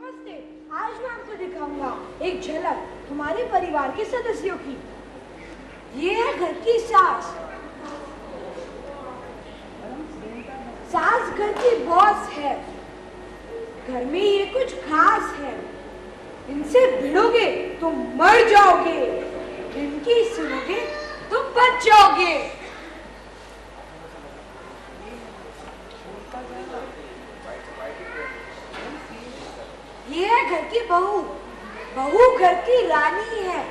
नमस्ते। आज मैं आपको दिखाऊंगा एक झलक हमारे परिवार के सदस्यों की। ये है घर की सास। सास घर की बॉस है। घर में ये कुछ खास है। इनसे भिड़ोगे तो मर जाओगे, इनकी सुनोगे तो बच जाओगे। ये है घर की बहू। बहू घर की रानी है।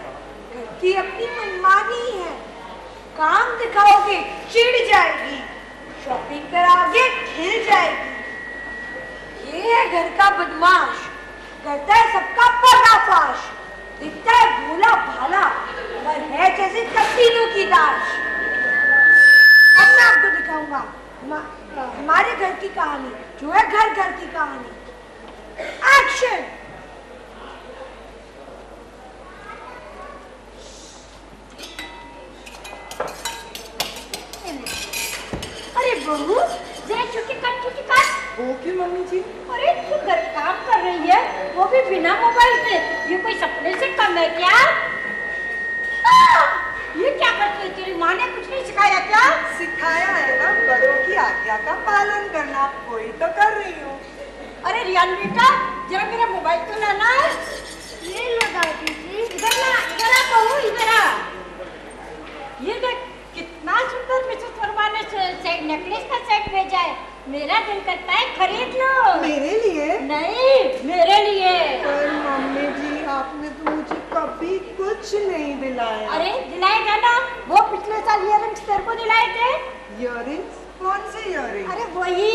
घर की अपनी मनमानी है। काम दिखाओगे चिढ़ जाएगी, शॉपिंग कराओगे खिल जाएगी। ये है घर का बदमाश। करता है सबका पर्दाफाश। दिखता है भोला भाला पर है जैसे कत्तीनों की दाश। अब मैं आपको दिखाऊंगा हमारे घर की कहानी, जो है घर घर की कहानी। एक्शन। अरे बहू, जरा छुट्टी काट। ओके मम्मी जी। अरे तू घर काम कर रही है, वो भी बिना मोबाइल पे। ये कोई सपने से कम है क्या? ये क्या करती है? तेरी माँ ने कुछ नहीं सिखाया क्या? सिखाया है ना, बड़ों की आज्ञा का पालन करना। वही तो कर रही हूँ। अरे रियान बेटा, जरा मेरा मोबाइल तो लाना। ये लो दादी जी। इधर ना, इधर आ बहू, इधर आ। ये देख कितना सुंदर मिसेस वर्मा ने नेकलेस का सेट भेजा है। मेरा दिल करता है खरीद लो। मेरे लिए? नहीं, मेरे लिए। पर मम्मी जी, आपने तो मुझे कभी कुछ नहीं दिलाया। अरे दिलाएगा ना, वो पिछले साल इयररिंग्स तेरे को दिलाए थे। इयररिंग्स? कौन से इयररिंग्स? अरे वही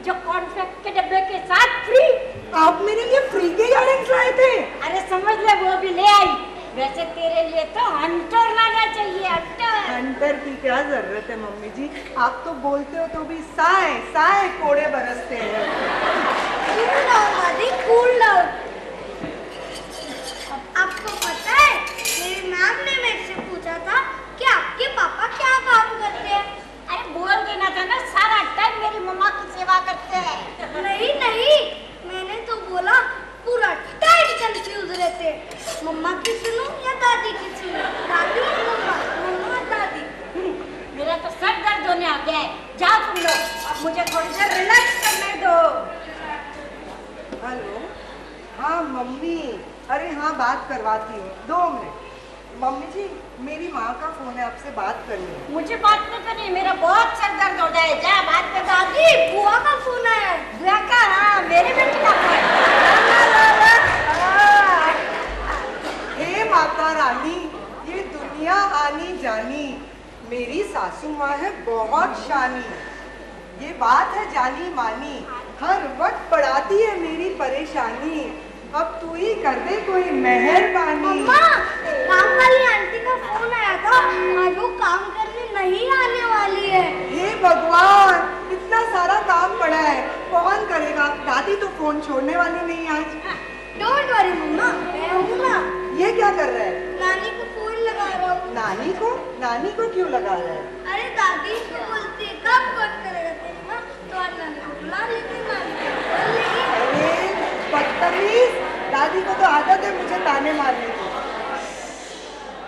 जो कॉन्फेक्ट के डब्बे के साथ फ्री। आप मेरे लिए फ्री के इयररिंग्स लाए थे? अरे समझ ले, वो भी ले आई। वैसे तेरे लिए तो हंटर लाना चाहिए, हंटर। हंटर की क्या जरूरत है मम्मी जी? आप तो बोलते हो तो भी साए साए कोड़े बरसते हैं। कूल डाउन दादी, कूल डाउन। आपको पता है, मेरी मैम ने मेरे से पूछा था कि आपके पापा क्या काम करते हैं। अरे बोल देना था ना, सारा टाइम मेरी मम्मा की सेवा करते हैं। नहीं, मैंने तो बोला पूरा टाइम कंफ्यूज रहते। मम्मा की सुनो या दादी की सुनो? दादी मम्मा, मम्मा दादी। मेरा तो सर दर्द होने आ गया है। जाओ तुम लोग, अब मुझे थोड़ी देर रिलैक्स करने दो। हेलो, हाँ मम्मी। अरे हाँ, बात करवाती हूँ, 2 मिनट। मम्मी जी, मेरी माँ का फोन है, आपसे बात करनी है। मुझे बात नहीं करनी, मेरा बहुत सर दर्द हो जाए। जा बात कर। दादी, बुआ का फोन आया है। बुआ का? हाँ, मेरे बेटे का फोन। हे माता रानी, ये दुनिया आनी जानी, मेरी सासू माँ है बहुत शानी। ये बात है जानी मानी, हर वक्त बढ़ाती है मेरी परेशानी। अब तू ही कर दे कोई मेहरबानी। मम्मा, काम वाली आंटी का फोन आया था, आज वो काम करने नहीं आने वाली है। हे भगवान, इतना सारा काम पड़ा है, कौन करेगा? दादी तो फोन छोड़ने वाली नहीं आज। डोंट वरी मम्मा, मैं हूँ ना। ये क्या कर रहा है? नानी को फोन लगा रहा हूँ। नानी को? नानी को क्यों लगा रहा है? अरे दादी को बोलती है, कब कौन करेगा तेरी माँ, तो आज नानी को बुला लेती। नानी को बोल लेगी। अरे बदतमीज, दादी को तो आदत है मुझे ताने मारने की।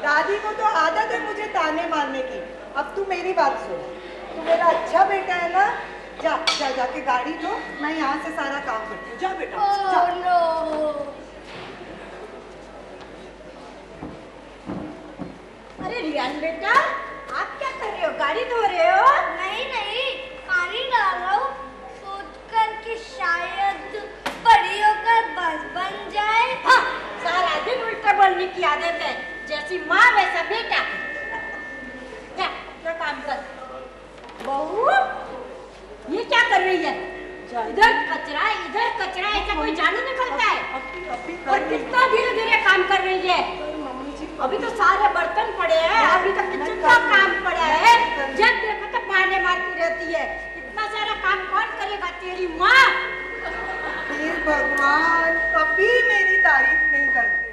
दादी को तो आदत है मुझे ताने मारने की। अब तू मेरी बात सुन, तू मेरा अच्छा बेटा है ना? जाके गाड़ी लो, मैं यहाँ से सारा काम करती हूँ। जा बेटा, जा। Oh no! अरे रियान बेटा, आप क्या कर रहे हो? गाड़ी धो रहे हो? नहीं, पानी डाल रहा हूँ, सोचकर कि शायद बड़ी होकर बस बन जाए। हाँ, सारा दिन उल्टा बोलने की आदत है। जैसी माँ वैसा बेटा। जा, अपना काम कर। बहू, ये क्या कर रही है? इधर कचरा, ऐसा कोई झाड़ू निकलता है? और कितना धीरे धीरे काम कर रही है। अभी तो सारे बर्तन पड़े हैं, अभी तो किचन का काम पड़ा है। जब देखो तो बहाने मारती रहती है। इतना सारा काम कौन करेगा? तेरी माँ। हे भगवान, कभी मेरी तारीफ नहीं करते।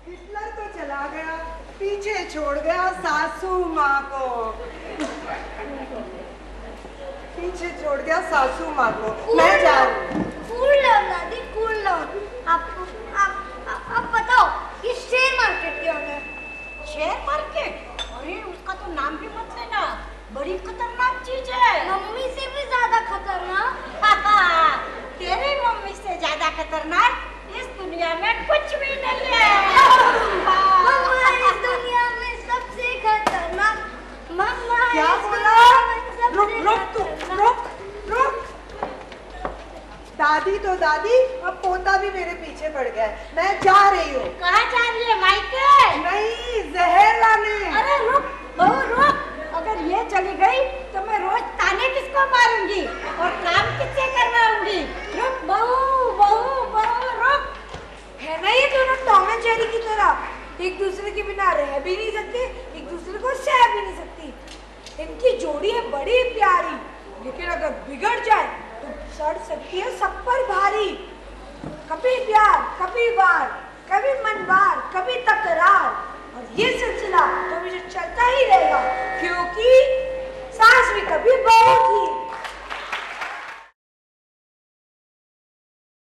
हिटलर तो चला गया, पीछे छोड़ गया सासू माँ को। पीछे छोड़ गया सासू माँ को। मैं जा रही हूँ। कूल डाउन दादी, कूल डाउन। आप बताओ ये शेयर मार्केट क्या होता है? Share market? अरे उसका तो नाम भी मत लेना, बड़ी खतरनाक चीज है। मम्मी से भी ज्यादा खतरनाक। तेरी मम्मी से ज्यादा खतरनाक इस दुनिया में कुछ भी नहीं है। मम्मा इस दुनिया में सबसे खतरनाक। मम्मा क्या इस बोला? दुनिया में सबसे रुक तू, खतरनाक। रुक। दादी तो दादी, अब पोता भी मेरे पीछे पड़ गया है। मैं जा रही हूँ। कहाँ जा रही है मायके? नहीं, जहर लाने। अरे रुक बहू रुक, अगर ये चली गई तो मैं रोज ताने किसको मारूंगी और काम किससे करवाऊंगी? रुक बहू बहू बहू रुक। है ना ये दोनों टॉम एंड जेरी की तरह, एक दूसरे के बिना रह भी नहीं सकते, एक दूसरे को सह भी नहीं सकती। इनकी जोड़ी है बड़ी प्यारी, लेकिन अगर बिगड़ जाए तो सड़ सकती है सब पर भारी। कभी प्यार, कभी वार, कभी मनवार, कभी तकरार, और ये